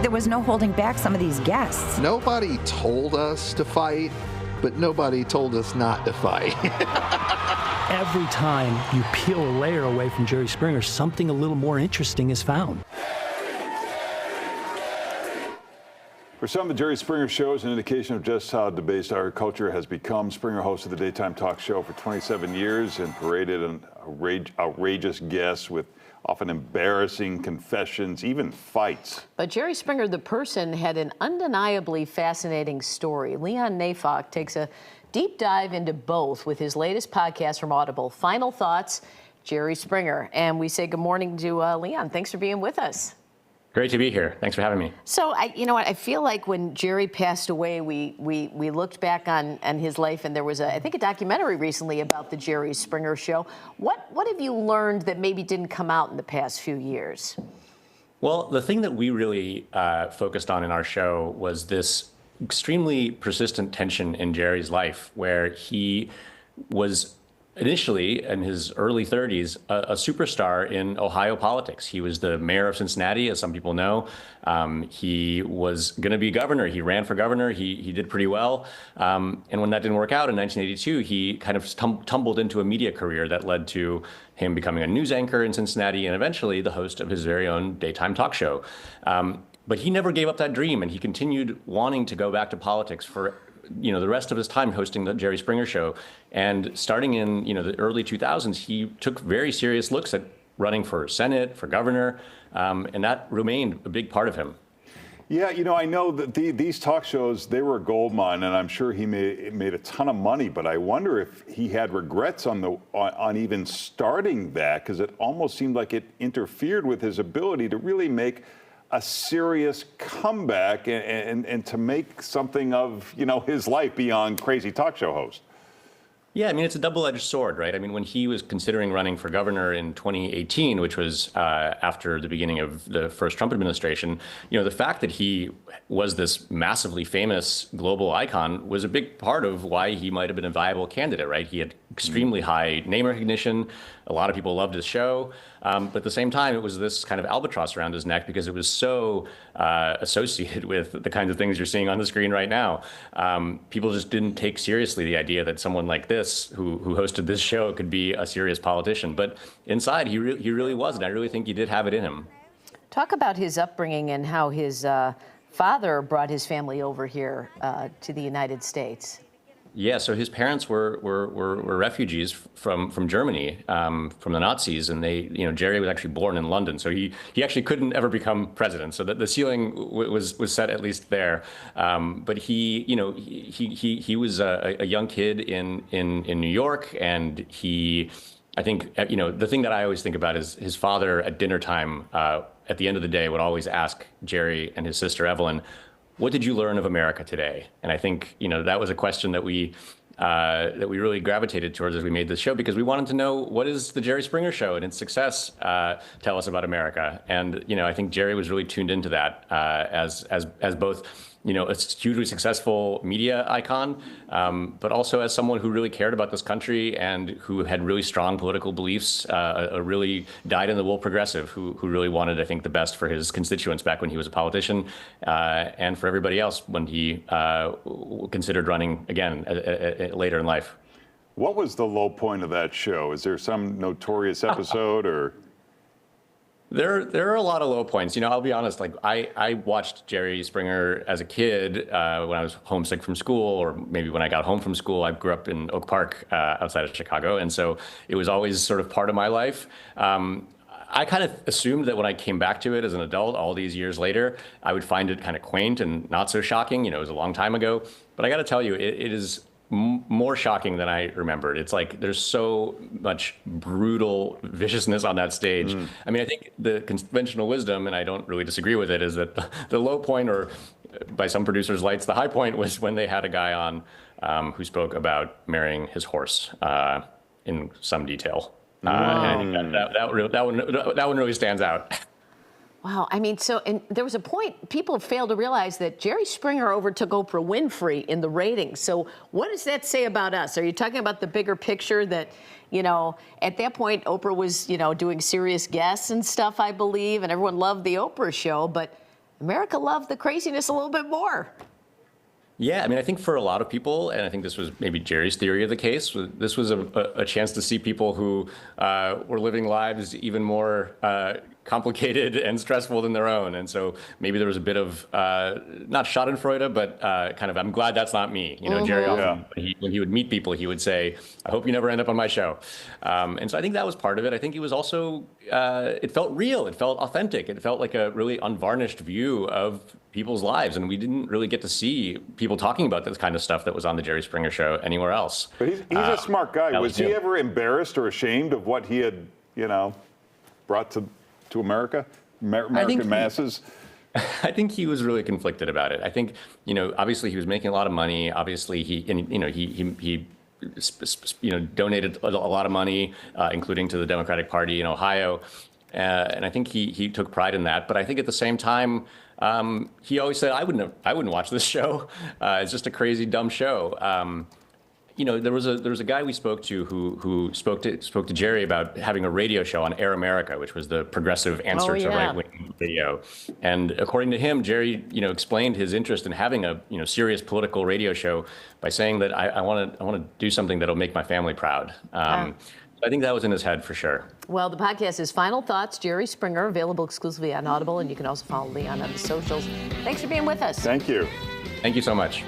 there was no holding back some of these guests. Nobody told us to fight, but nobody told us not to fight. Every time you peel a layer away from Jerry Springer, something a little more interesting is found. For some, the Jerry Springer Show is an indication of just how debased our culture has become. Springer hosted the daytime talk show for 27 years and paraded an outrageous guests with often embarrassing confessions, even fights. But Jerry Springer, the person, had an undeniably fascinating story. Leon Neyfakh takes a deep dive into both with his latest podcast from Audible, Final Thoughts, Jerry Springer. And we say good morning to Leon. Thanks for being with us. Great to be here. Thanks for having me. So, you know what? I feel like when Jerry passed away, we looked back on his life, and there was, I think, a documentary recently about the Jerry Springer Show. What have you learned that maybe didn't come out in the past few years? Well, the thing that we really focused on in our show was this extremely persistent tension in Jerry's life, where he was initially, in his early 30s, a superstar in Ohio politics. He was the mayor of Cincinnati, as some people know. He was going to be governor. He ran for governor. He did pretty well. And when that didn't work out in 1982, he kind of tumbled into a media career that led to him becoming a news anchor in Cincinnati and eventually the host of his very own daytime talk show. But he never gave up that dream, and he continued wanting to go back to politics for the rest of his time hosting the Jerry Springer Show. And starting in the early 2000s, he took very serious looks at running for Senate, for governor, and that remained a big part of him. Yeah, I know that these talk shows, they were a gold mine, and I'm sure he made a ton of money, but I wonder if he had regrets on even starting that, because it almost seemed like it interfered with his ability to really make a serious comeback and to make something of, his life beyond crazy talk show host. Yeah, I mean, it's a double-edged sword, right? I mean, when he was considering running for governor in 2018, which was after the beginning of the first Trump administration, the fact that he was this massively famous global icon was a big part of why he might have been a viable candidate, right? He had extremely high name recognition. A lot of people loved his show. But at the same time, it was this kind of albatross around his neck because it was so associated with the kinds of things you're seeing on the screen right now. People just didn't take seriously the idea that someone like this, who hosted this show, could be a serious politician. But inside, he really was, and I really think he did have it in him. Talk about his upbringing and how his father brought his family over here to the United States. Yeah, so his parents were refugees from Germany, from the Nazis, and Jerry was actually born in London, so he actually couldn't ever become president. So the ceiling was set at least there. But he was a young kid in New York, and I think the thing that I always think about is his father at dinner time. At the end of the day, would always ask Jerry and his sister Evelyn, "What did you learn of America today?" And I think that was a question that we really gravitated towards as we made this show, because we wanted to know, what is the Jerry Springer Show and its success tell us about America? And I think Jerry was really tuned into that as both a hugely successful media icon, but also as someone who really cared about this country and who had really strong political beliefs, a really dyed-in-the-wool progressive who really wanted, I think, the best for his constituents back when he was a politician, and for everybody else when he considered running again later in life. What was the low point of that show? Is there some notorious episode or? There are a lot of low points. I'll be honest, I watched Jerry Springer as a kid when I was homesick from school, or maybe when I got home from school. I grew up in Oak Park outside of Chicago, and so it was always sort of part of my life. I kind of assumed that when I came back to it as an adult all these years later, I would find it kind of quaint and not so shocking. It was a long time ago. But I got to tell you, it is more shocking than I remembered. It's like there's so much brutal viciousness on that stage. I mean, I think the conventional wisdom, and I don't really disagree with it, is that the low point, or by some producers' lights, the high point, was when they had a guy on who spoke about marrying his horse in some detail. And I think that one really stands out. Wow. I mean, and there was a point, people failed to realize that Jerry Springer overtook Oprah Winfrey in the ratings. So what does that say about us? Are you talking about the bigger picture that, at that point, Oprah was, doing serious guests and stuff, I believe, and everyone loved the Oprah show, but America loved the craziness a little bit more. Yeah, I mean, I think for a lot of people, and I think this was maybe Jerry's theory of the case, this was a chance to see people who were living lives even more complicated and stressful than their own. And so maybe there was a bit of, not schadenfreude, but kind of, I'm glad that's not me. You know, Jerry often, when he would meet people, he would say, I hope you never end up on my show. And so I think that was part of it. I think it was also, it felt real. It felt authentic. It felt like a really unvarnished view of people's lives. And we didn't really get to see people talking about this kind of stuff that was on the Jerry Springer Show anywhere else. But he's a smart guy. Was he ever embarrassed or ashamed of what he had, you know, brought to America, American masses? I think he was really conflicted about it. I think, you know, obviously he was making a lot of money. Obviously he donated a lot of money, including to the Democratic Party in Ohio. And I think he took pride in that. But I think at the same time, he always said, I wouldn't watch this show. It's just a crazy, dumb show. You know, there was a guy we spoke to who spoke to Jerry about having a radio show on Air America, which was the progressive answer to right-wing radio. And according to him, Jerry, you know, explained his interest in having a, you know, serious political radio show by saying that I want to do something that'll make my family proud. I think that was in his head for sure. Well, the podcast is Final Thoughts, Jerry Springer, available exclusively on Audible, and you can also follow Leon on the socials. Thanks for being with us. Thank you. Thank you so much.